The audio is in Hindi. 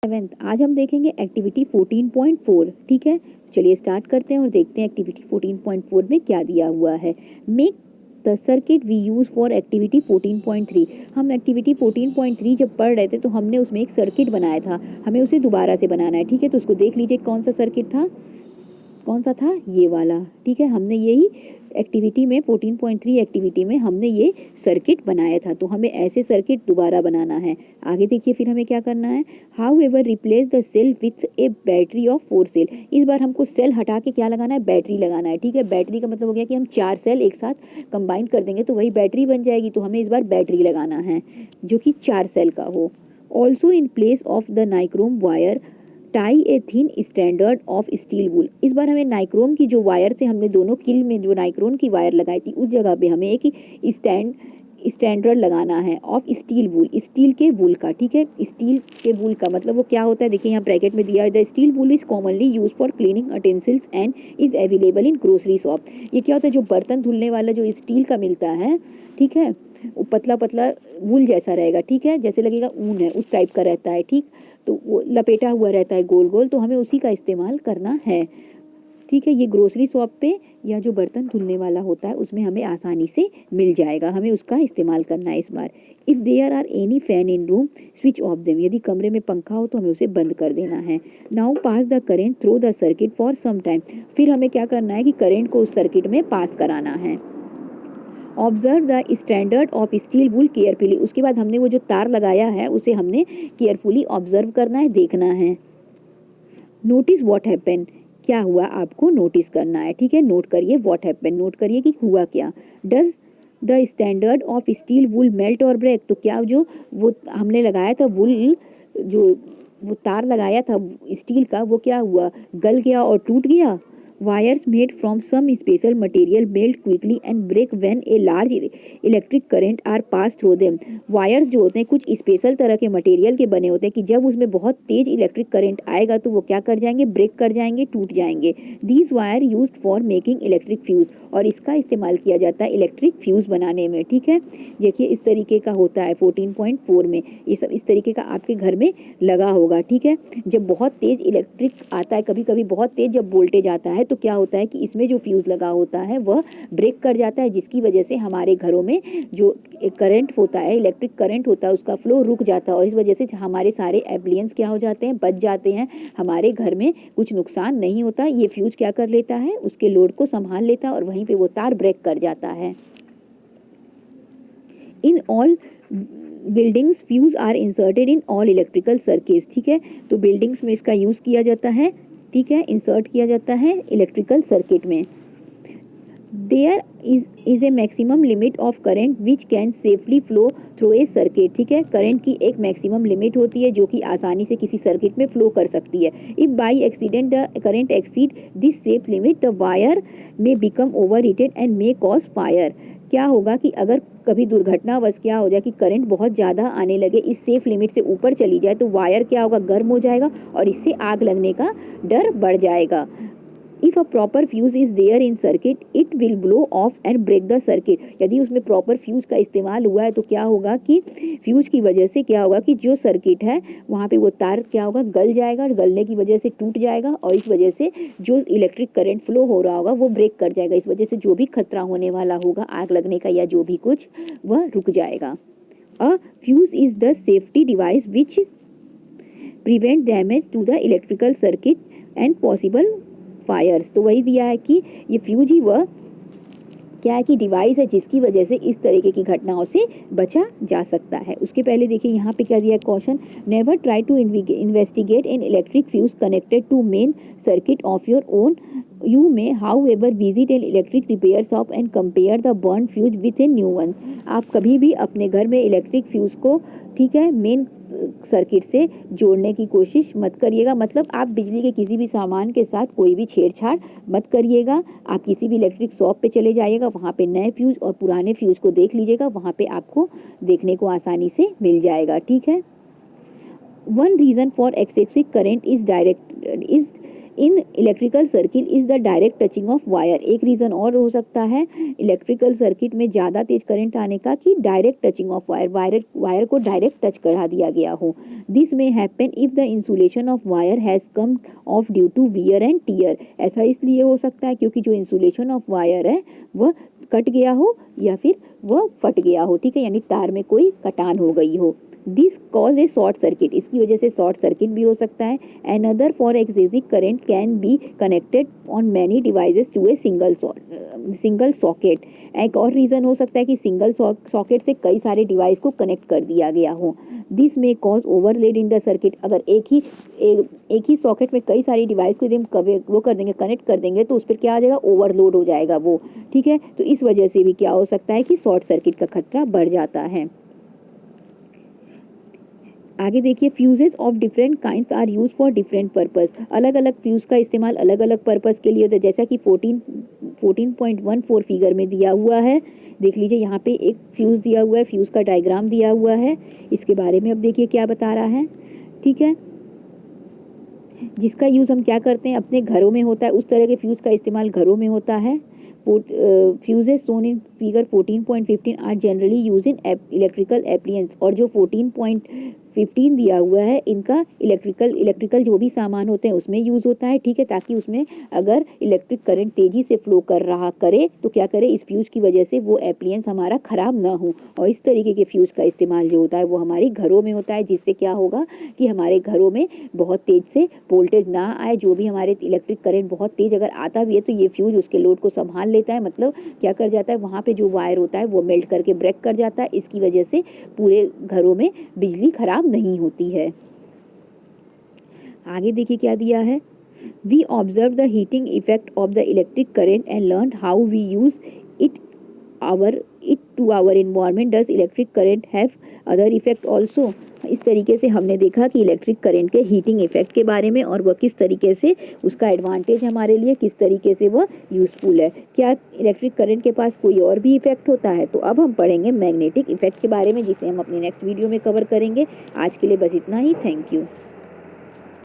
7th आज हम देखेंगे एक्टिविटी 14.4। ठीक है, चलिए स्टार्ट करते हैं और देखते हैं एक्टिविटी 14.4 में क्या दिया हुआ है। Make the circuit we use for activity 14.3। हम एक्टिविटी 14.3 जब पढ़ रहे थे तो हमने उसमें एक सर्किट बनाया था, हमें उसे दोबारा से बनाना है। ठीक है, तो उसको देख लीजिए कौन सा सर्किट था, कौन सा था, ये वाला। ठीक है, हमने यही एक्टिविटी में 14.3 एक्टिविटी में हमने ये सर्किट बनाया था, तो हमें ऐसे सर्किट दोबारा बनाना है। आगे देखिए फिर हमें क्या करना है। However replace the cell with a battery of 4 cell. इस बार हमको सेल हटा के क्या लगाना है, बैटरी लगाना है। ठीक है, बैटरी का मतलब हो गया कि हम 4 सेल एक साथ कंबाइन कर देंगे तो वही बैटरी बन जाएगी, तो हमें इस बार बैटरी लगाना है जो कि 4 सेल का हो। Also in place of the nichrome wire tie a thin standard of steel wool. इस बार हमें नाइक्रोम की जो वायर से हमने दोनों किल में जो नाइक्रोम की वायर लगाई थी उस जगह पे हमें एक स्टैंडर्ड लगाना है ऑफ स्टील वूल, स्टील के वूल का। ठीक है, स्टील के वूल का मतलब वो क्या होता है, देखिए यहाँ ब्रैकेट में दिया है, the steel wool is commonly use for cleaning utensils and is available in grocery shop. ये क्या होता है, जो बर्तन धुलने वाला जो स्टील का मिलता है, ठीक है, वो पतला पतला वूल जैसा रहेगा। ठीक है, जैसे लगेगा ऊन है उस टाइप का रहता है। ठीक, तो वो लपेटा हुआ रहता है गोल गोल, तो हमें उसी का इस्तेमाल करना है। ठीक है, ये ग्रोसरी शॉप पे या जो बर्तन धुलने वाला होता है उसमें हमें आसानी से मिल जाएगा, हमें उसका इस्तेमाल करना है इस बार। If there are any fan in room switch off them. यदि कमरे में पंखा हो तो हमें उसे बंद कर देना है। Now pass the current through the circuit for some time. फिर हमें क्या करना है कि करेंट को उस सर्किट में पास कराना है। Observe the standard of steel wool carefully. उसके बाद हमने वो जो तार लगाया है उसे हमने केयरफुली ऑब्जर्व करना है, देखना है। नोटिस व्हाट हैपन, क्या हुआ आपको नोटिस करना है। ठीक है, नोट करिए व्हाट हैपन, नोट करिए कि हुआ क्या। Does the standard of steel wool melt और ब्रेक। तो क्या जो वो हमने लगाया था वूल, जो वो तार लगाया था स्टील का, वो क्या हुआ, गल गया और टूट गया। Wires made from some special material melt quickly and break when a large electric current are pass through them. Wires जो होते हैं कुछ स्पेशल तरह के मटेरियल के बने होते हैं कि जब उसमें बहुत तेज इलेक्ट्रिक करंट आएगा तो वो क्या कर जाएंगे, ब्रेक कर जाएंगे, टूट जाएंगे। These wire used for making electric fuse. और इसका इस्तेमाल किया जाता है इलेक्ट्रिक फ्यूज बनाने में। ठीक है, देखिए इस तरीके का होता है 14.4 में, ये सब इस तरीके का आपके घर में लगा होगा। ठीक है, जब बहुत तेज इलेक्ट्रिक आता है, कभी कभी बहुत तेज जब वोल्टेज आता है तो क्या होता है कि इसमें जो फ्यूज लगा होता है वह ब्रेक कर जाता है, जिसकी वजह से हमारे घरों में जो करंट होता है, इलेक्ट्रिक करंट होता है, उसका फ्लो रुक जाता है और इस वजह से हमारे सारे एप्लियंस क्या हो जाते हैं, बच जाते हैं, हमारे घर में कुछ नुकसान नहीं होता। ये फ्यूज क्या कर लेता है, उसके लोड को संभाल लेता है और वहीं पे वो तार ब्रेक कर जाता है। In all buildings fuse are inserted in all electrical circuits. ठीक है, तो बिल्डिंग्स में इसका यूज़ किया जाता है। ठीक है, इंसर्ट किया जाता है इलेक्ट्रिकल सर्किट में। There is a maximum limit of current which can safely flow through a circuit. ठीक है, करंट की एक मैक्सिमम लिमिट होती है जो कि आसानी से किसी सर्किट में फ्लो कर सकती है। If by accident the current exceed this safe limit the wire may become overheated and may cause fire. क्या होगा कि अगर कभी दुर्घटनावश क्या हो जाए कि करंट बहुत ज़्यादा आने लगे, इस सेफ लिमिट से ऊपर चली जाए तो वायर क्या होगा, गर्म हो जाएगा और इससे आग लगने का डर बढ़ जाएगा। If a proper fuse is there in circuit it will blow off and break the circuit. यदि उसमें प्रॉपर फ्यूज का इस्तेमाल हुआ है तो क्या होगा कि फ्यूज की वजह से क्या होगा कि जो सर्किट है वहाँ पे वो तार क्या होगा, गल जाएगा, गलने की वजह से टूट जाएगा और इस वजह से जो इलेक्ट्रिक करंट फ्लो हो रहा होगा वो ब्रेक कर जाएगा। इस वजह से जो भी खतरा होने वाला होगा आग लगने का या जो भी कुछ, वह रुक जाएगा। A fuse is the safety device which prevent damage to the electrical circuit and possible fires. तो वही दिया है कि ये फ्यूज ही वह क्या है कि डिवाइस है जिसकी वजह से इस तरीके की घटनाओं से बचा जा सकता है। उसके पहले देखिए यहाँ पे क्या दिया है question, never try to investigate an electric fuse connected to main circuit of your own. You may however visit an electric repair shop and compare the burn fuse with a new one. आप कभी भी अपने घर में इलेक्ट्रिक फ्यूज को, ठीक है, मेन सर्किट से जोड़ने की कोशिश मत करिएगा। मतलब आप बिजली के किसी भी सामान के साथ कोई भी छेड़छाड़ मत करिएगा। आप किसी भी इलेक्ट्रिक शॉप पे चले जाइएगा, वहाँ पे नए फ्यूज और पुराने फ्यूज को देख लीजिएगा, वहाँ पे आपको देखने को आसानी से मिल जाएगा। ठीक है, one reason for excessive current is in electrical circuit is the direct touching of wire. एक रीज़न और हो सकता है इलेक्ट्रिकल सर्किट में ज़्यादा तेज करंट आने का कि डायरेक्ट टचिंग ऑफ वायर को डायरेक्ट टच करा दिया गया हो। This may happen if the insulation of wire has come off due to wear and tear. ऐसा इसलिए हो सकता है क्योंकि जो इंसुलेशन ऑफ वायर है वह कट गया हो या फिर वह फट गया हो, ठीक है, यानी तार में कोई कटान हो गई हो। This cause a short circuit, इसकी वजह से शॉर्ट सर्किट भी हो सकता है। Another for excessive current can be connected on many devices to a single socket. एक और रीज़न हो सकता है कि सिंगल सॉकेट से कई सारे डिवाइस को कनेक्ट कर दिया गया हो। दिस में cause overload in the circuit. अगर एक ही सॉकेट में कई सारी डिवाइस को यदि वो कर देंगे, कनेक्ट कर देंगे, तो उस पर क्या आ जाएगा, ओवरलोड हो जाएगा वो, ठीक है। तो इस वजह से भी क्या हो सकता है कि शॉर्ट सर्किट का खतरा बढ़ जाता है। आगे देखिए, fuses of different kinds are use for different purpose. अलग अलग फ्यूज़ का इस्तेमाल अलग अलग पर्पस के लिए होता है, जैसा कि 14.14 फिगर में दिया हुआ है। देख लीजिए, यहाँ पे एक फ्यूज़ दिया हुआ है, फ्यूज़ का डायग्राम दिया हुआ है, इसके बारे में अब देखिए क्या बता रहा है, ठीक है। जिसका यूज़ हम क्या करते हैं, अपने घरों में होता है, उस तरह के फ्यूज़ का इस्तेमाल घरों में होता है। Fuses shown in figure 14.15 are generally use in electrical appliances. और जो 14.15 दिया हुआ है, इनका इलेक्ट्रिकल जो भी सामान होते हैं उसमें यूज़ होता है, ठीक है, ताकि उसमें अगर इलेक्ट्रिक करंट तेज़ी से फ्लो करे तो क्या करे, इस फ्यूज़ की वजह से वो एप्लियंस हमारा ख़राब ना हो। और इस तरीके के फ्यूज़ का इस्तेमाल जो होता है वो हमारे घरों में होता है, जिससे क्या होगा कि हमारे घरों में बहुत तेज़ से वोल्टेज ना आए। जो भी हमारे इलेक्ट्रिक करंट बहुत तेज़ अगर आता भी है तो ये फ्यूज़ उसके लोड को संभाल लेता है, मतलब क्या कर जाता है, वहाँ पे जो वायर होता है वो मेल्ट करके ब्रेक कर जाता है। इसकी वजह से पूरे घरों में बिजली खराब नहीं होती है। आगे देखिए क्या दिया है, we observe the heating effect of the electric current and learn how we use it to our environment. Does electric current have other effect also. इस तरीके से हमने देखा कि इलेक्ट्रिक करंट के हीटिंग इफेक्ट के बारे में, और वह किस तरीके से उसका एडवांटेज हमारे लिए, किस तरीके से वह यूज़फुल है। क्या इलेक्ट्रिक करंट के पास कोई और भी इफेक्ट होता है? तो अब हम पढ़ेंगे मैग्नेटिक इफेक्ट के बारे में, जिसे हम अपने नेक्स्ट वीडियो में कवर करेंगे। आज के लिए बस इतना ही। Thank you.